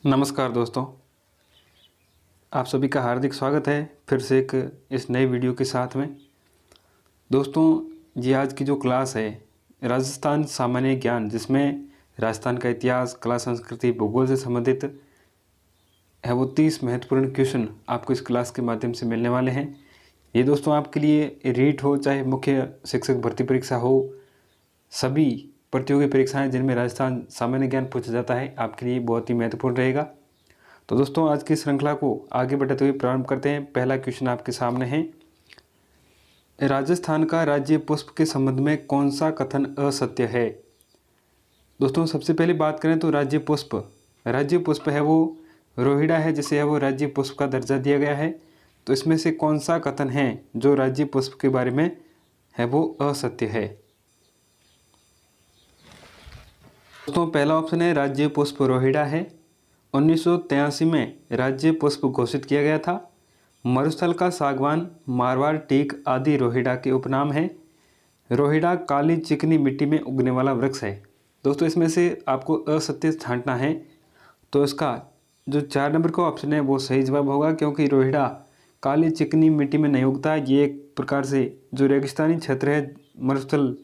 नमस्कार दोस्तों, आप सभी का हार्दिक स्वागत है फिर से एक इस नए वीडियो के साथ में। दोस्तों, ये आज की जो क्लास है राजस्थान सामान्य ज्ञान, जिसमें राजस्थान का इतिहास, कला, संस्कृति, भूगोल से संबंधित है वो 30 महत्वपूर्ण क्वेश्चन आपको इस क्लास के माध्यम से मिलने वाले हैं। ये दोस्तों आपके लिए रीट हो, चाहे मुख्य शिक्षक भर्ती परीक्षा हो, सभी प्रतियोगी परीक्षाएं जिनमें राजस्थान सामान्य ज्ञान पूछा जाता है, आपके लिए बहुत ही महत्वपूर्ण रहेगा। तो दोस्तों, आज की श्रृंखला को आगे बढ़ाते हुए प्रारंभ करते हैं। पहला क्वेश्चन आपके सामने है, राजस्थान का राज्य पुष्प के संबंध में कौन सा कथन असत्य है। दोस्तों, सबसे पहले बात करें तो राज्य पुष्प है वो रोहिड़ा है, जिसे है वो राज्य पुष्प का दर्जा दिया गया है। तो इसमें से कौन सा कथन है जो राज्य पुष्प के बारे में है वो असत्य है। दोस्तों, पहला ऑप्शन है राज्य पुष्प रोहिड़ा है। 1983 में राज्य पुष्प घोषित किया गया था। मरुस्थल का सागवान, मारवाड़ टीक आदि रोहिड़ा के उपनाम है। रोहिड़ा काली चिकनी मिट्टी में उगने वाला वृक्ष है। दोस्तों, इसमें से आपको असत्य छांटना है, तो इसका जो 4 नंबर का ऑप्शन है वो सही जवाब होगा, क्योंकि रोहिड़ा काली चिकनी मिट्टी में नहीं उगता। ये एक प्रकार से जो रेगिस्तानी क्षेत्र है, मरुस्थल,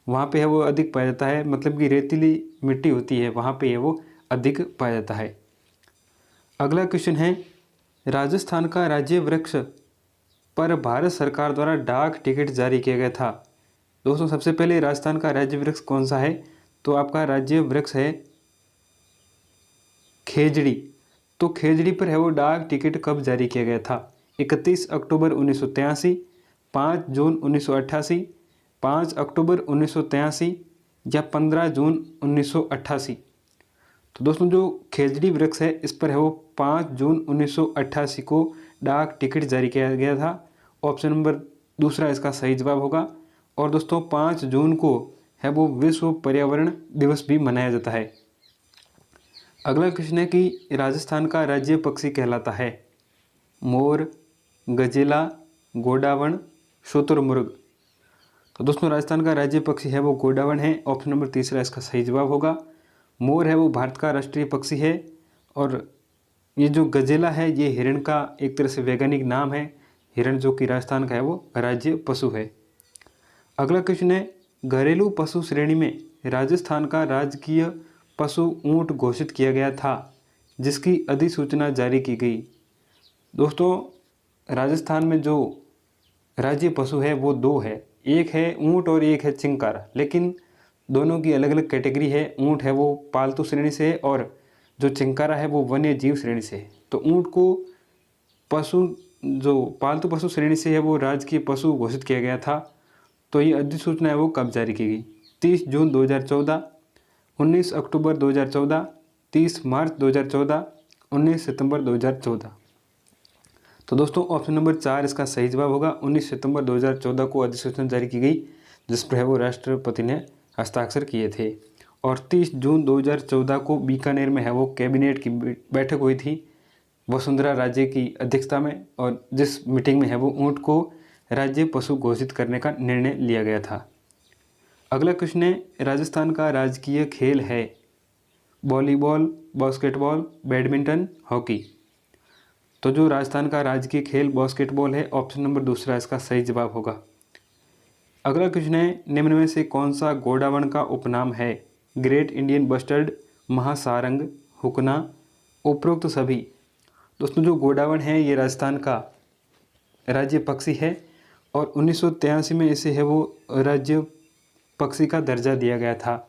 वहाँ पे है वो अधिक पाया जाता है। मतलब कि रेतीली मिट्टी होती है, वहाँ पे है वो अधिक पाया जाता है। अगला क्वेश्चन है, राजस्थान का राज्य वृक्ष पर भारत सरकार द्वारा डाक टिकट जारी किया गया था। दोस्तों, सबसे पहले राजस्थान का राज्य वृक्ष कौन सा है, तो आपका राज्य वृक्ष है खेजड़ी। तो खेजड़ी पर है वो डाक टिकट कब जारी किया गया था? 31 अक्टूबर 1983, 5 जून 1988, 5 अक्टूबर 1983 या 15 जून 1988। तो दोस्तों, जो खेजड़ी वृक्ष है इस पर है वो 5 जून 1988 को डाक टिकट जारी किया गया था। ऑप्शन नंबर दूसरा इसका सही जवाब होगा। और दोस्तों, 5 जून को है वो विश्व पर्यावरण दिवस भी मनाया जाता है। अगला क्वेश्चन है कि राजस्थान का राज्य पक्षी कहलाता है मोर, गजेला, गोडावण, शुतुरमुर्ग। तो दोस्तों, राजस्थान का राज्य पक्षी है वो गोडावण है। ऑप्शन नंबर तीसरा इसका सही जवाब होगा। मोर है वो भारत का राष्ट्रीय पक्षी है। और ये जो गजेला है ये हिरण का एक तरह से वैज्ञानिक नाम है। हिरण जो कि राजस्थान का है वो राज्य पशु है। अगला क्वेश्चन है, घरेलू पशु श्रेणी में राजस्थान का राजकीय पशु ऊंट घोषित किया गया था, जिसकी अधिसूचना जारी की गई। दोस्तों, राजस्थान में जो राज्य पशु है वो 2 है, एक है ऊंट और एक है चिंकारा। लेकिन दोनों की अलग अलग कैटेगरी है। ऊंट है वो पालतू श्रेणी से है और जो चिंकारा है वो वन्य जीव श्रेणी से है। तो ऊंट को पशु, जो पालतू पशु श्रेणी से है वो राजकीय पशु घोषित किया गया था। तो ये अधिसूचना है वो कब जारी की गई? 30 जून 2014, 19 अक्टूबर 2014, 30 मार्च 2014, 19 सितंबर 2014। तो दोस्तों, ऑप्शन नंबर 4 इसका सही जवाब होगा। 19 सितंबर 2014 को अधिसूचना जारी की गई, जिस पर है वो राष्ट्रपति ने हस्ताक्षर किए थे। और 30 जून 2014 को बीकानेर में है वो कैबिनेट की बैठक हुई थी वसुंधरा राजे की अध्यक्षता में, और जिस मीटिंग में है वो ऊंट को राज्य पशु घोषित करने का निर्णय लिया गया था। अगला क्वेश्चन है, राजस्थान का राजकीय खेल है वॉलीबॉल, बास्केटबॉल, बैडमिंटन, हॉकी। तो जो राजस्थान का राजकीय खेल बास्केटबॉल है। ऑप्शन नंबर दूसरा इसका सही जवाब होगा। अगला क्वेश्चन है, निम्न में से कौन सा गोडावण का उपनाम है? ग्रेट इंडियन बस्टर्ड, महासारंग, हुकना, उपरोक्त सभी। दोस्तों, जो गोडावण है ये राजस्थान का राज्य पक्षी है और 1983 में इसे है वो राज्य पक्षी का दर्जा दिया गया था।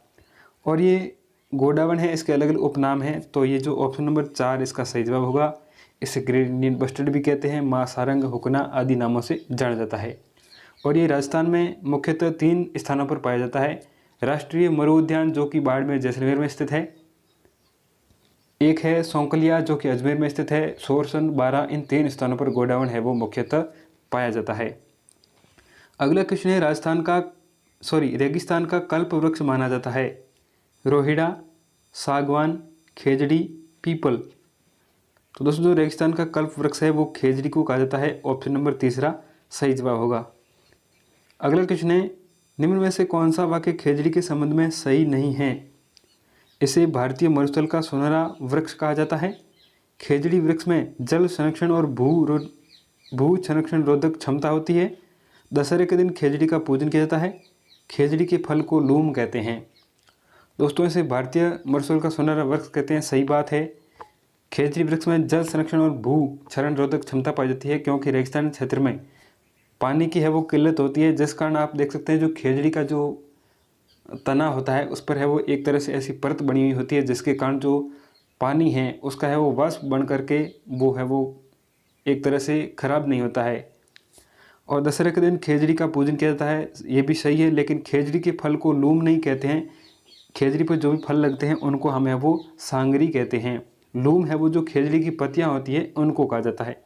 और ये गोडावण है, इसके अलग अलग उपनाम हैं। तो ये जो ऑप्शन नंबर 4 इसका सही जवाब होगा। इसे ग्रेट इंडियन बस्टर्ड भी कहते हैं, महासारंग, हुकना आदि नामों से जाना जाता है। और ये राजस्थान में मुख्यतः 3 स्थानों पर पाया जाता है। राष्ट्रीय मरु उद्यान जो कि बाड़मेर जैसलमेर में स्थित है, एक है सौंकलिया जो कि अजमेर में स्थित है, सोरसन, बारा, इन 3 स्थानों पर गोडावण है वो मुख्यतः पाया जाता है। अगला क्वेश्चन है, रेगिस्तान का कल्प वृक्ष माना जाता है रोहिड़ा, सागवान, खेजड़ी, पीपल। तो दोस्तों, जो रेगिस्तान का कल्प वृक्ष है वो खेजड़ी को कहा जाता है। ऑप्शन नंबर तीसरा सही जवाब होगा। अगला क्वेश्चन है, निम्न में से कौन सा वाक्य खेजड़ी के संबंध में सही नहीं है? इसे भारतीय मरुस्थल का सुनहरा वृक्ष कहा जाता है। खेजड़ी वृक्ष में जल संरक्षण और भू संरक्षण रोधक क्षमता होती है। दशहरे के दिन खेजड़ी का पूजन किया जाता है। खेजड़ी के फल को लूम कहते हैं। दोस्तों, इसे भारतीय मरुस्थल का सुनहरा वृक्ष कहते हैं, सही बात है। खेजड़ी वृक्ष में जल संरक्षण और भू क्षरण रोधक क्षमता पाई जाती है, क्योंकि रेगिस्तान क्षेत्र में पानी की है वो किल्लत होती है, जिस कारण आप देख सकते हैं जो खेजड़ी का जो तना होता है उस पर है वो एक तरह से ऐसी परत बनी हुई होती है, जिसके कारण जो पानी है उसका है वो वाष्प बन करके वो है वो एक तरह से खराब नहीं होता है। और दशहरे के दिन खेजड़ी का पूजन किया जाता है, ये भी सही है, लेकिन खेजड़ी के फल को लूम नहीं कहते हैं। खेजड़ी पर जो भी फल लगते हैं उनको हम है वो सांगरी कहते हैं। लूम है वो जो खेजड़ी की पत्तियां होती है उनको कहा जाता है।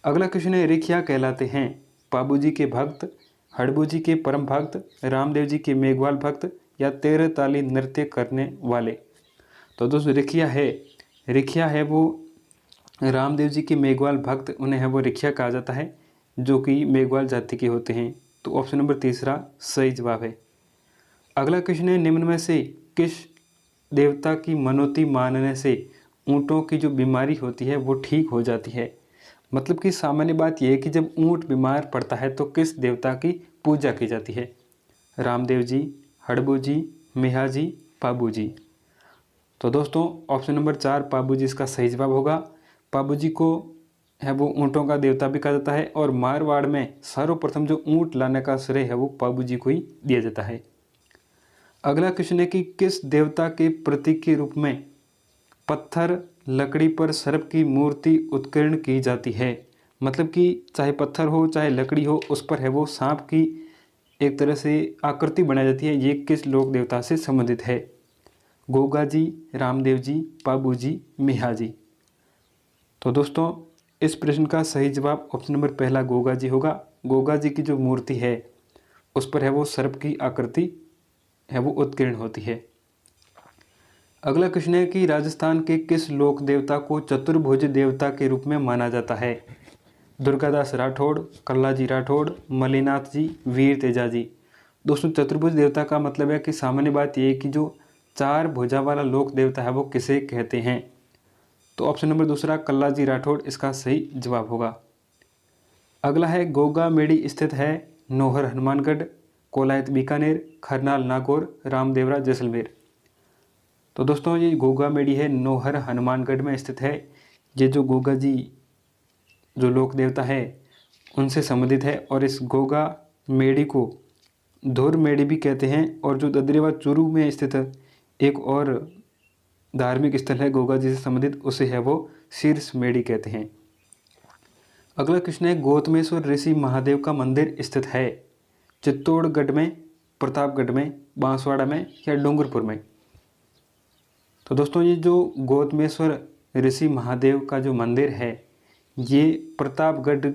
अगला क्वेश्चन है, रिखिया कहलाते हैं पाबूजी के भक्त, हड़बू जी के परम भक्त, रामदेव जी के मेघवाल भक्त या 13 ताली नृत्य करने वाले। तो दोस्तों रिखिया है वो रामदेव जी के मेघवाल भक्त, उन्हें है वो रिखिया कहा जाता है, जो कि मेघवाल जाति के होते हैं। तो ऑप्शन नंबर तीसरा सही जवाब है। अगला क्वेश्चन है, निम्न में से किस देवता की मनोती मानने से ऊँटों की जो बीमारी होती है वो ठीक हो जाती है। मतलब कि सामान्य बात यह है कि जब ऊँट बीमार पड़ता है तो किस देवता की पूजा की जाती है? रामदेव जी, हड़बू जी, मेहा जी, पाबू जी। तो दोस्तों ऑप्शन नंबर 4 पाबू जी इसका सही जवाब होगा। पाबू जी को है वो ऊँटों का देवता भी कहा जाता है, और मारवाड़ में सर्वप्रथम जो ऊँट लाने का श्रेय है वो पाबू जी को ही दिया जाता है। अगला क्वेश्चन है कि किस देवता के प्रतीक के रूप में पत्थर लकड़ी पर सर्प की मूर्ति उत्कीर्ण की जाती है? मतलब कि चाहे पत्थर हो चाहे लकड़ी हो, उस पर है वो सांप की एक तरह से आकृति बनाई जाती है। ये किस लोक देवता से संबंधित है? गोगा जी, रामदेव जी, पाबू जी, मेहा जी। तो दोस्तों इस प्रश्न का सही जवाब ऑप्शन नंबर पहला गोगा जी होगा। गोगा जी की जो मूर्ति है उस पर है वो सर्प की आकृति है वो उत्कीर्ण होती है। अगला क्वेश्चन है कि राजस्थान के किस लोक देवता को चतुर्भुज देवता के रूप में माना जाता है? दुर्गादास राठौड़, कल्लाजी राठौड़, मलिनाथ जी, वीर तेजा जी। दोस्तों चतुर्भुज देवता का मतलब है कि सामान्य बात यह है कि जो 4 भुजा वाला लोक देवता है वो किसे कहते हैं? तो ऑप्शन नंबर दूसरा कल्लाजी राठौड़ इसका सही जवाब होगा। अगला है, गोगा मेड़ी स्थित है नौहर हनुमानगढ़, कोलायत बीकानेर, खरनाल नागौर, रामदेवरा जैसलमेर। तो दोस्तों ये गोगा मेड़ी है नौहर हनुमानगढ़ में स्थित है। ये जो गोगा जी जो लोक देवता है उनसे संबंधित है, और इस गोगा मेड़ी को धुर मेड़ी भी कहते हैं। और जो ददरेवा चूरू में स्थित एक और धार्मिक स्थल है गोगा जी से संबंधित, उसे है वो शीर्ष मेड़ी कहते हैं। अगला क्वेश्चन है, गौतमेश्वर ऋषि महादेव का मंदिर स्थित है चित्तौड़गढ़ में, प्रतापगढ़ में, बांसवाड़ा में या डूंगरपुर में? तो दोस्तों ये जो गौतमेश्वर ऋषि महादेव का जो मंदिर है ये प्रतापगढ़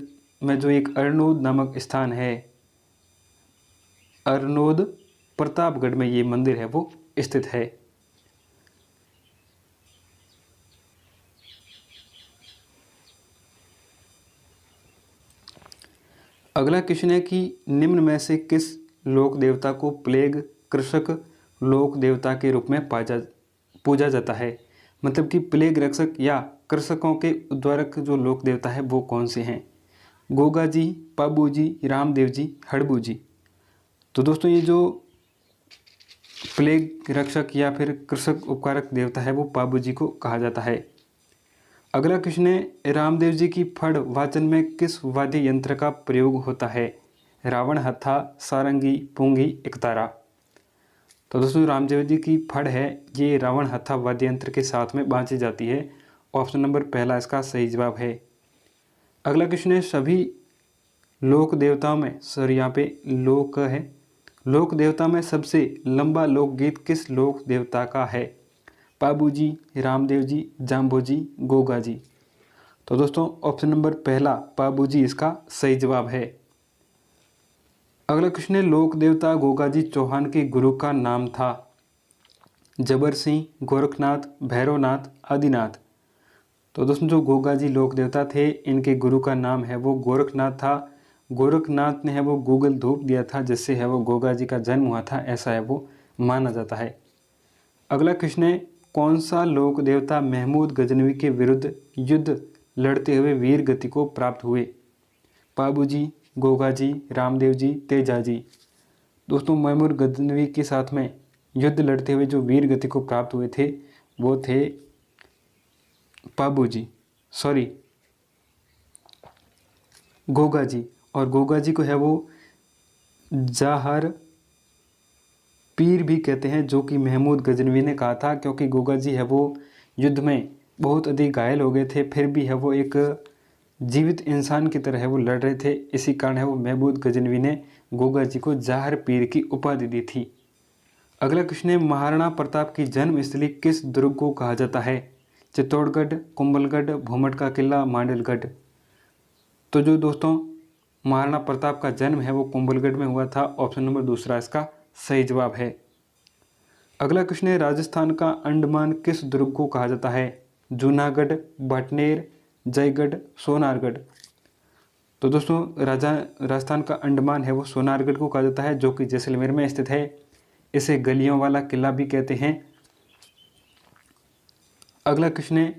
में जो एक अरनोद नामक स्थान है, अरनोद प्रतापगढ़ में ये मंदिर है वो स्थित है। अगला क्वेश्चन है कि निम्न में से किस लोक देवता को प्लेग कृषक लोक देवता के रूप में पूजा जाता है? मतलब कि प्लेग रक्षक या कृषकों के उद्धारक जो लोक देवता है वो कौन से हैं? गोगा जी, पाबू जी, रामदेव जी, हड़बू जी। तो दोस्तों ये जो प्लेग रक्षक या फिर कृषक उपकारक देवता है वो पाबू जी को कहा जाता है। अगला क्वेश्चन है, रामदेव जी की फड़ वाचन में किस वाद्य यंत्र का प्रयोग होता है? रावण हत्था, सारंगी, पुंगी, एकतारा। तो दोस्तों रामदेव जी की फड़ है ये रावण हत्था वाद्य यंत्र के साथ में बांधी जाती है। ऑप्शन नंबर पहला इसका सही जवाब है। अगला क्वेश्चन है, सभी लोक देवताओं में यहाँ पे लोक है, लोक देवता में सबसे लंबा लोकगीत किस लोक देवता का है? पाबू जी, रामदेव जी, जाम्बो जी, गोगा जी। तो दोस्तों ऑप्शन नंबर पहला पाबू जी इसका सही जवाब है। अगला क्वेश्चन है, लोक देवता गोगा जी चौहान के गुरु का नाम था? जबर सिंह, गोरखनाथ, भैरवनाथ, आदिनाथ। तो दोस्तों जो गोगा जी लोक देवता थे इनके गुरु का नाम है वो गोरखनाथ था। गोरखनाथ ने है वो गूगल धूप दिया था जिससे है वो गोगा जी का जन्म हुआ था, ऐसा है वो माना जाता है। अगला क्वेश्चन है, कौन सा लोक देवता महमूद गजनवी के विरुद्ध युद्ध लड़ते हुए वीर गति को प्राप्त हुए? पाबू जी, गोगा जी, रामदेव जी, तेजा जी। दोस्तों महमूद गजनवी के साथ में युद्ध लड़ते हुए जो वीर गति को प्राप्त हुए थे वो थे पाबू जी, सॉरी गोगा जी। और गोगा जी को है वो जाहर पीर भी कहते हैं, जो कि महमूद गजनवी ने कहा था, क्योंकि गोगा जी है वो युद्ध में बहुत अधिक घायल हो गए थे, फिर भी है वो एक जीवित इंसान की तरह है वो लड़ रहे थे। इसी कारण है वो महमूद गजनवी ने गोगा जी को जाहर पीर की उपाधि दी थी। अगला क्वेश्चन है, महाराणा प्रताप की जन्मस्थली किस दुर्ग को कहा जाता है? चित्तौड़गढ़, कुंभलगढ़, भूमट का किला, मांडलगढ़। तो जो दोस्तों महाराणा प्रताप का जन्म है वो कुंभलगढ़ में हुआ था। ऑप्शन नंबर दूसरा इसका सही जवाब है। अगला क्वेश्चन है, राजस्थान का अंडमान किस दुर्ग को कहा जाता है? जूनागढ़, भटनेर, जयगढ़, सोनारगढ़। तो दोस्तों राजस्थान का अंडमान है वो सोनारगढ़ को कहा जाता है, जो कि जैसलमेर में स्थित है। इसे गलियों वाला किला भी कहते हैं। अगला क्वेश्चन है,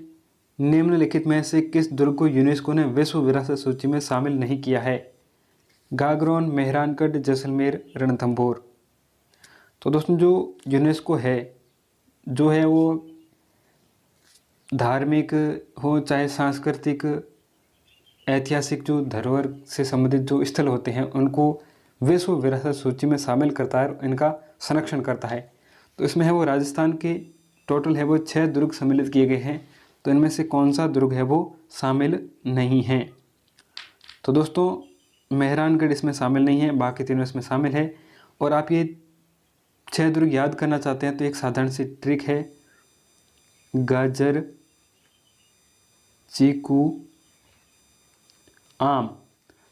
निम्नलिखित में से किस दुर्ग को यूनेस्को ने विश्व विरासत सूची में शामिल नहीं किया है? गागरोन, मेहरानगढ़, जैसलमेर, रणथंभौर। तो दोस्तों जो यूनेस्को है जो है वो धार्मिक हो चाहे सांस्कृतिक ऐतिहासिक जो धरोहर से संबंधित जो स्थल होते हैं उनको विश्व विरासत सूची में शामिल करता है और इनका संरक्षण करता है। तो इसमें है वो राजस्थान के टोटल है वो 6 दुर्ग सम्मिलित किए गए हैं। तो इनमें से कौन सा दुर्ग है वो शामिल नहीं है? तो दोस्तों मेहरानगढ़ इसमें शामिल नहीं है, बाकी तीनों इसमें शामिल है। और आप ये 6 दुर्ग याद करना चाहते हैं तो एक साधारण सी ट्रिक है, गाजर, चीकू, आम।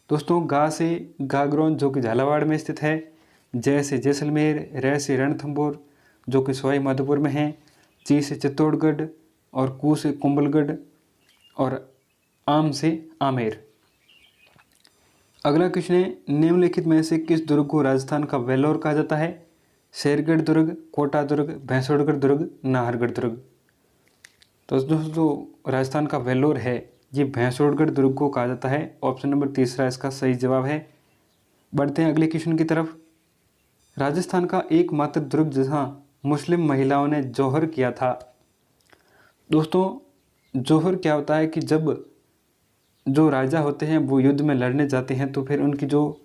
दोस्तों गा से गागरोन जो कि झालावाड़ में स्थित है, जय से जैसलमेर, रे से रणथंभौर जो कि सवाई माधोपुर में है, ची से चित्तौड़गढ़ और कू से कुंभलगढ़ और आम से आमेर। अगला क्वेश्चन है, निम्नलिखित में से किस दुर्ग को राजस्थान का वेल्लोर कहा जाता है? शेरगढ़ दुर्ग, कोटा दुर्ग, भैंसोड़गढ़ दुर्ग, नाहरगढ़ दुर्ग। तो दोस्तों जो राजस्थान का वेल्लोर है ये भैंसोड़गढ़ दुर्ग को कहा जाता है। ऑप्शन नंबर तीसरा इसका सही जवाब है। बढ़ते हैं अगले क्वेश्चन की तरफ। राजस्थान का एकमात्र दुर्ग जहां मुस्लिम महिलाओं ने जौहर किया था। दोस्तों जौहर क्या होता है कि जब जो राजा होते हैं वो युद्ध में लड़ने जाते हैं तो फिर उनकी जो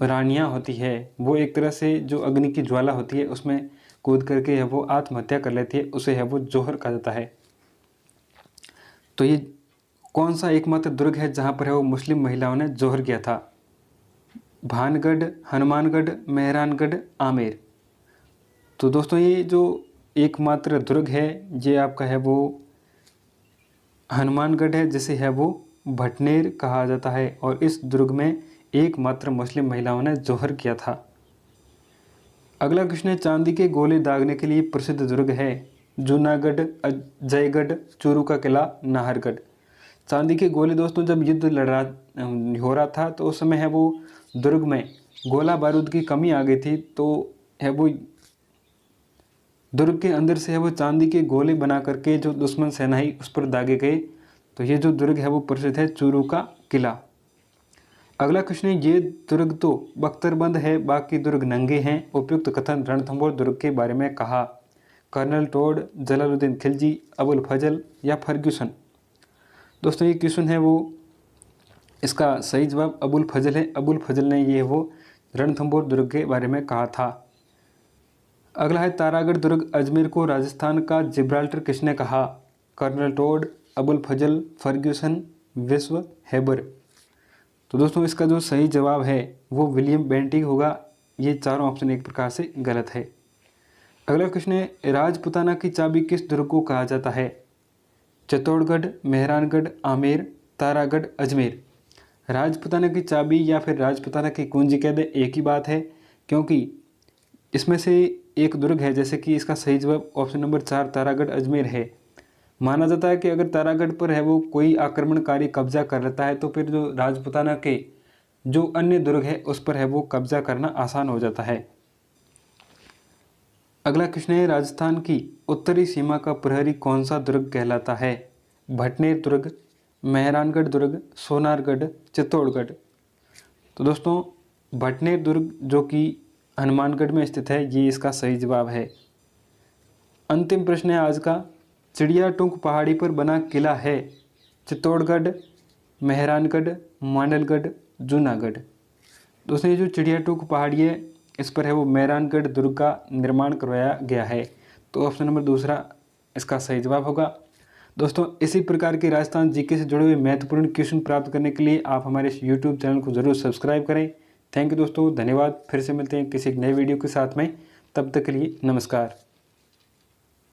रानियां होती है वो एक तरह से जो अग्नि की ज्वाला होती है उसमें कूद करके है वो आत्महत्या कर लेती है, उसे है वो जौहर कहा जाता है। तो ये कौन सा एकमात्र दुर्ग है जहाँ पर है वो मुस्लिम महिलाओं ने जौहर किया था? भानगढ़, हनुमानगढ़, मेहरानगढ़, आमेर। तो दोस्तों ये जो एकमात्र दुर्ग है ये आपका है वो हनुमानगढ़ है, जिसे है वो भटनेर कहा जाता है। और इस दुर्ग में एकमात्र मुस्लिम महिलाओं ने जौहर किया था। अगला क्वेश्चन है, चांदी के गोले दागने के लिए प्रसिद्ध दुर्ग है? जूनागढ़, जयगढ़, चूरू का किला, नाहरगढ़। चांदी के गोले दोस्तों जब युद्ध हो रहा था तो उस समय है वो दुर्ग में गोला बारूद की कमी आ गई थी, तो है वो दुर्ग के अंदर से है वो चांदी के गोले बना करके जो दुश्मन सेनानी उस पर दागे गए। तो ये जो दुर्ग है वो प्रसिद्ध है चूरू का किला। अगला क्वेश्चन है, ये दुर्ग तो बख्तरबंद है, बाकी दुर्ग नंगे हैं। उपयुक्त कथन रणथंभौर दुर्ग के बारे में कहा? कर्नल टोड, जलालुद्दीन खिलजी, अबुल फजल या फर्ग्यूसन। दोस्तों ये क्वेश्चन है वो इसका सही जवाब अबुल फजल है। अबुल फजल ने ये वो रणथंभौर दुर्ग के बारे में कहा था। अगला है, तारागढ़ दुर्ग अजमेर को राजस्थान का जिब्राल्टर किसने कहा? कर्नल टोड, अबुल फजल, फर्ग्यूसन, विश्व हेबर। तो दोस्तों इसका जो सही जवाब है वो विलियम बेंटिक होगा। ये चारों ऑप्शन एक प्रकार से गलत है। अगला क्वेश्चन है, राजपुताना की चाबी किस दुर्ग को कहा जाता है? चित्तौड़गढ़, मेहरानगढ़, आमेर, तारागढ़, अजमेर। राजपुताना की चाबी या फिर राजपुताना की कुंजी कह दे एक ही बात है, क्योंकि इसमें से एक दुर्ग है, जैसे कि इसका सही जवाब ऑप्शन नंबर 4 तारागढ़ अजमेर है। माना जाता है कि अगर तारागढ़ पर है वो कोई आक्रमणकारी कब्जा कर लेता है तो फिर जो राजपुताना के जो अन्य दुर्ग है उस पर है वो कब्जा करना आसान हो जाता है। अगला क्वेश्चन है, राजस्थान की उत्तरी सीमा का प्रहरी कौन सा दुर्ग कहलाता है? भटनेर दुर्ग, मेहरानगढ़ दुर्ग, सोनारगढ़, चित्तौड़गढ़। तो दोस्तों भटनेर दुर्ग जो कि हनुमानगढ़ में स्थित है, ये इसका सही जवाब है। अंतिम प्रश्न है आज का, चिड़िया टूंक पहाड़ी पर बना किला है? चित्तौड़गढ़, मेहरानगढ़, मांडलगढ़, जूनागढ़। दोस्तों ये जो चिड़िया टूंक पहाड़ी है इस पर है वो मेहरानगढ़ दुर्ग का निर्माण करवाया गया है। तो ऑप्शन नंबर दूसरा इसका सही जवाब होगा। दोस्तों इसी प्रकार के राजस्थान जीके से जुड़े हुए महत्वपूर्ण क्वेश्चन प्राप्त करने के लिए आप हमारे इस यूट्यूब चैनल को जरूर सब्सक्राइब करें। थैंक यू दोस्तों, धन्यवाद। फिर से मिलते हैं किसी एक नए वीडियो के साथ में, तब तक के लिए नमस्कार।